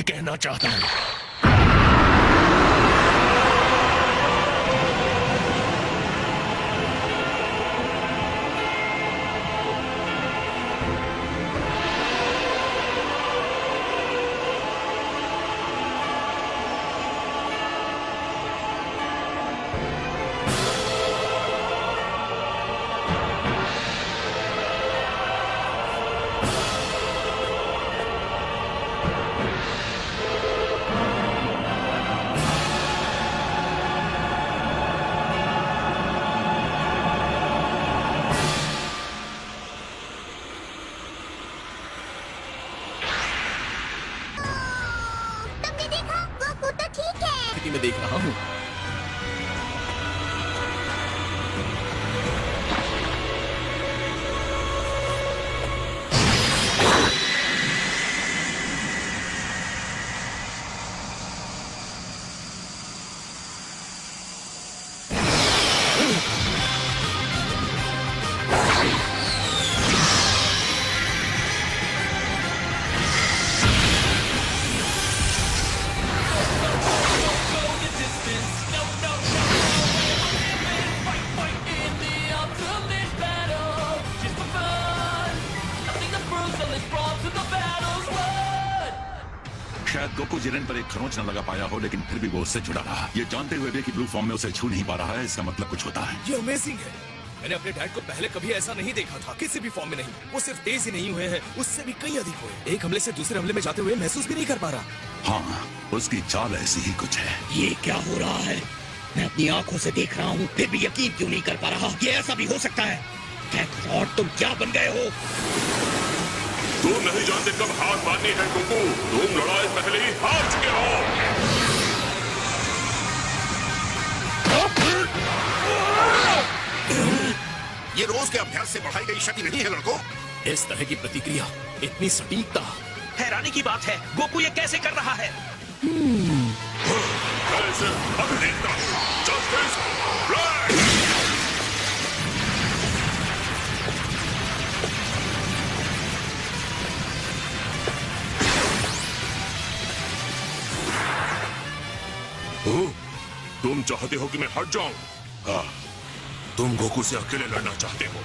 कहना चाहता हूँ। मैं देख रहा हूँ। शायद गोकू जिरेन पर एक खरोंच न लगा पाया हो, लेकिन फिर भी वो उससे जुड़ा रहा। ये जानते हुए भी कि ब्लू फॉर्म में उसे छू नहीं पा रहा है, इसका मतलब कुछ होता है। ये अमेजिंग है। मैंने अपने डैड को पहले कभी ऐसा नहीं देखा था, किसी भी फॉर्म में नहीं। वो सिर्फ तेज ही नहीं हुए हैं, उससे भी कई अधिक हुए। एक हमले से दूसरे हमले में जाते हुए महसूस भी नहीं कर पा रहा। हाँ, उसकी चाल ऐसी ही कुछ है। ये क्या हो रहा है? मैं अपनी आंखों से देख रहा हूँ, फिर भी यकीन क्यों नहीं कर पा रहा? ये ऐसा भी हो सकता है? काकरोट, तुम क्या बन गए हो? तुम नहीं जानते कब हार माननी है गोकू। तुम लड़ाई पहले ही हार चुके हो। ये रोज के अभ्यास से बढ़ाई गई शक्ति नहीं है लड़कों। इस तरह की प्रतिक्रिया, इतनी सटीकता, हैरानी की बात है। गोकू ये कैसे कर रहा है? ऐसे अभी देखता हूँ। Justice black. तुम चाहते हो कि मैं हट जाऊं? हाँ, तुम गोकू से अकेले लड़ना चाहते हो।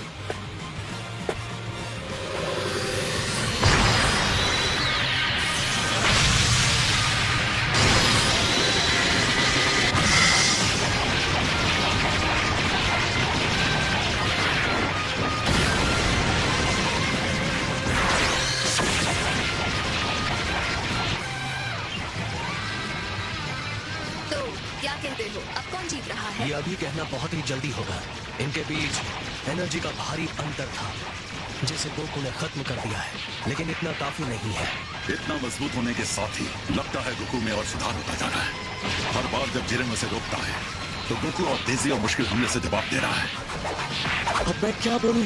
क्या कहते हो, अब कौन जीत रहा है? ये अभी कहना बहुत ही जल्दी होगा। इनके बीच एनर्जी का भारी अंतर था, जिसे गोकू ने खत्म कर दिया है, लेकिन इतना काफी नहीं है। इतना मजबूत होने के साथ ही लगता है गोकू में और सुधार होता जा रहा है। हर बार जब जिरेन उसे रोकता है, तो गोकू और तेजी और मुश्किल हमले से जवाब दे रहा है। अब मैं क्या बोलूं?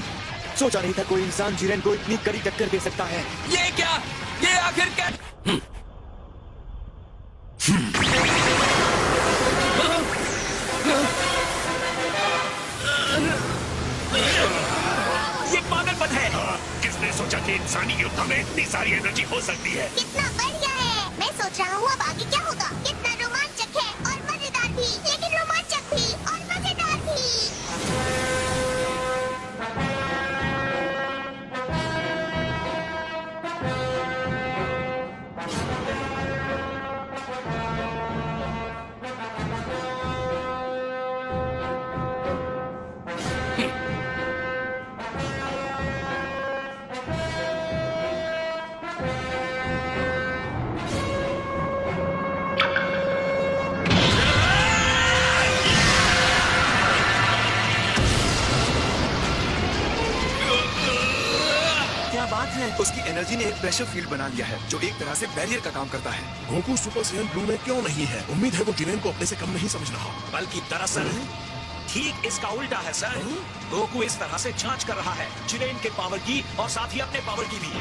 सोचा नहीं था कोई इंसान जिरेन को इतनी कड़ी टक्कर दे सकता है। ये क्या? ये आखिर क्या? ये पागलपन है। किसने सोचा कि इंसानी युद्ध में इतनी सारी एनर्जी हो सकती है? कितना बढ़िया है। मैं सोच रहा हूँ अब आगे क्या होगा। कितना रोमांचक है और मजेदार भी, लेकिन रोमांचक भी और मजेदार भी। बात है, उसकी एनर्जी ने एक प्रेशर फील्ड बना लिया है, जो एक तरह से बैरियर का काम करता है। गोकू सुपर सैयन ब्लू में क्यों नहीं है? उम्मीद है वो जिरेन को अपने से कम नहीं समझ रहा। बल्कि दरअसल ठीक इसका उल्टा है सर। गोकू इस तरह से जांच कर रहा है जिरेन के पावर की और साथ ही अपने पावर की भी।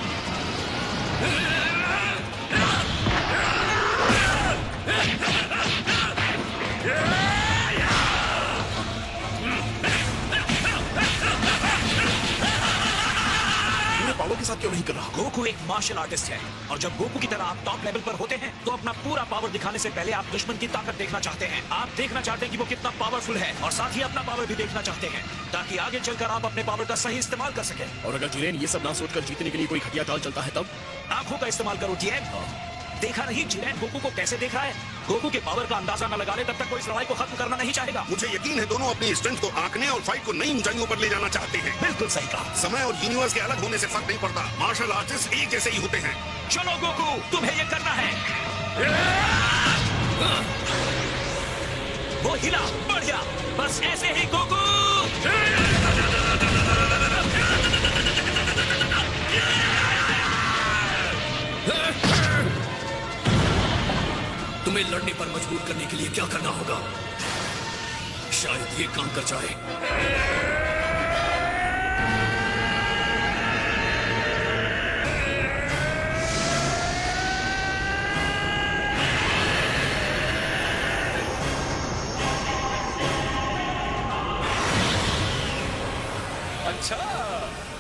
पावर के साथ क्यों नहीं कर रहा? गोकू एक मार्शल आर्टिस्ट है और जब गोकू की तरह आप टॉप लेवल पर होते हैं तो अपना पूरा पावर दिखाने से पहले आप दुश्मन की ताकत देखना चाहते हैं। आप देखना चाहते हैं कि वो कितना पावरफुल है और साथ ही अपना पावर भी देखना चाहते हैं ताकि आगे चलकर आप अपने पावर का सही इस्तेमाल कर सकें। और अगर जिरेन ये सब ना सोचकर जीतने के लिए कोई घटिया चाल चलता है तब? आंखों का इस्तेमाल करो जिरेन। देखा नहीं जिरेन गोकू को कैसे देख रहा है? गोकू के पावर का अंदाजा न लगा ले तब तक कोई इस लड़ाई को खत्म करना नहीं चाहेगा। मुझे यकीन है दोनों अपनी स्ट्रेंथ को आंकने और फाइट को नई ऊंचाइयों पर ले जाना चाहते हैं। बिल्कुल सही कहा। समय और यूनिवर्स के अलग होने से फर्क नहीं पड़ता, मार्शल आर्टिस्ट एक जैसे ही होते हैं। चलो गोकू तुम्हें ये करना है। वो हिला, बढ़िया, बस ऐसे ही गोकू। तुम्हें लड़ने पर मजबूर करने के लिए क्या करना होगा? शायद ये काम कर जाए। अच्छा,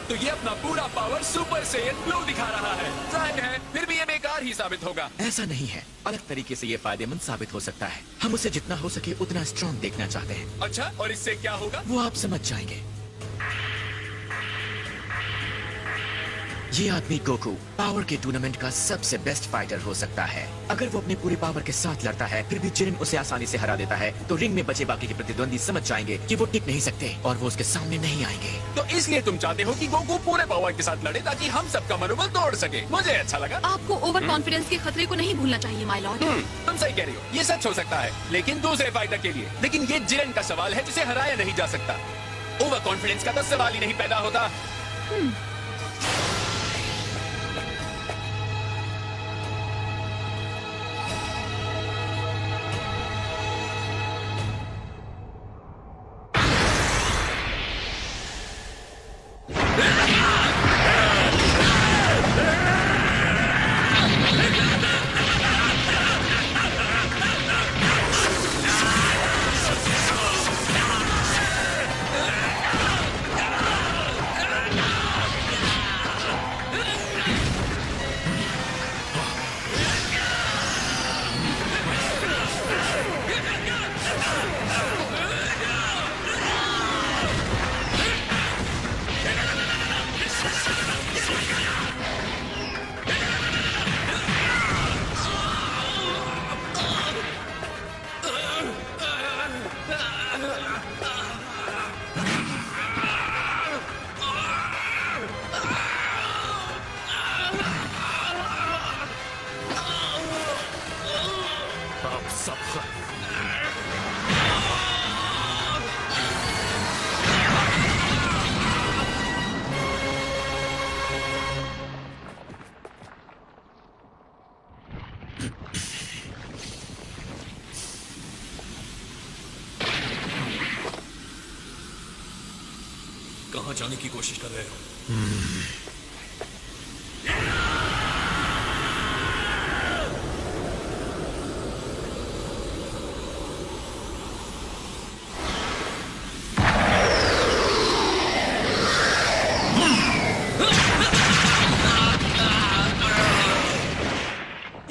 तो ये अपना पूरा पावर सुपर सेयन ब्लू दिखा रहा है। जाहिर है फिर भी ये बेकार ही साबित होगा। ऐसा नहीं है, अलग तरीके से ये फायदेमंद साबित हो सकता है। हम उसे जितना हो सके उतना स्ट्रॉन्ग देखना चाहते हैं। अच्छा, और इससे क्या होगा? वो आप समझ जाएंगे। ये आदमी गोकू पावर के टूर्नामेंट का सबसे बेस्ट फाइटर हो सकता है। अगर वो अपने पूरे पावर के साथ लड़ता है फिर भी जिरेन उसे आसानी से हरा देता है तो रिंग में बचे बाकी के प्रतिद्वंदी समझ जाएंगे कि वो टिक नहीं सकते और वो उसके सामने नहीं आएंगे। तो इसलिए तुम चाहते हो कि गोकू पूरे पावर के साथ लड़े ताकि हम सबका मनोबल तोड़ सके। मुझे अच्छा लगा। आपको ओवर कॉन्फिडेंस के खतरे को नहीं भूलना चाहिए माय लॉर्ड। तुम सही कह रही हो, ये सच हो सकता है लेकिन दूसरे फाइटर के लिए। लेकिन ये जिरेन का सवाल है जिसे हराया नहीं जा सकता। ओवर कॉन्फिडेंस का तो सवाल ही नहीं पैदा होता। कहाँ जाने की कोशिश कर रहे हो?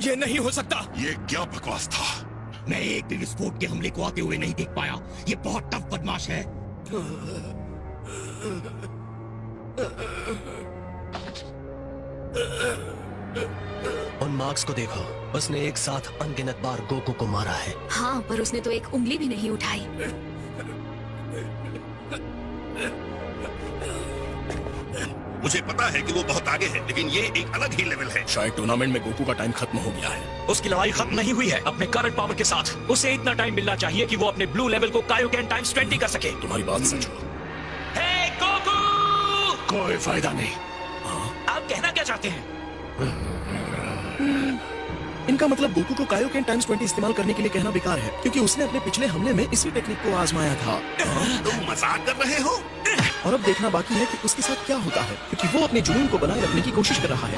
ये नहीं हो सकता। ये क्या बकवास था? मैं एक भी विस्फोट के हमले को आते हुए नहीं देख पाया। ये बहुत टफ बदमाश है। उन मार्क्स को देखो, उसने एक साथ अनगिनत बार गोकू को मारा है। हाँ, पर उसने तो एक उंगली भी नहीं उठाई। मुझे पता है कि वो बहुत आगे है लेकिन ये एक अलग ही लेवल है। शायद टूर्नामेंट में गोकू का टाइम खत्म हो गया है। उसकी लड़ाई खत्म नहीं हुई है। अपने करंट पावर के साथ उसे इतना टाइम मिलना चाहिए कि वो अपने ब्लू लेवल को कायोकेन टाइम्स 20 कर सके। तुम्हारी बात सच हो। हे गोकू! कोई फायदा नहीं। आप कहना क्या चाहते हैं? इनका मतलब गोकू को कायोकेन टाइम्स 20 इस्तेमाल करने के लिए कहना बेकार है क्योंकि उसने अपने पिछले हमले में इसी टेक्निक को आजमाया था। तुम मजाक कर रहे हो? और अब देखना बाकी है कि उसके साथ क्या होता है क्योंकि वो अपने जुनून को बनाए रखने की कोशिश कर रहा है।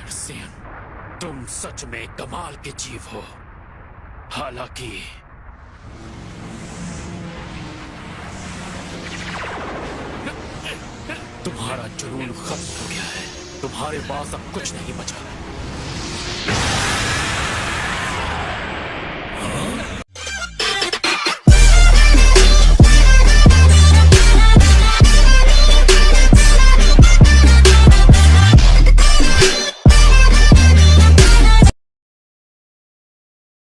एर्सियन, तुम सच में कमाल के जीव हो। हालांकि तुम्हारा जुनून खत्म हो गया है। तुम्हारे पास अब कुछ नहीं बचा।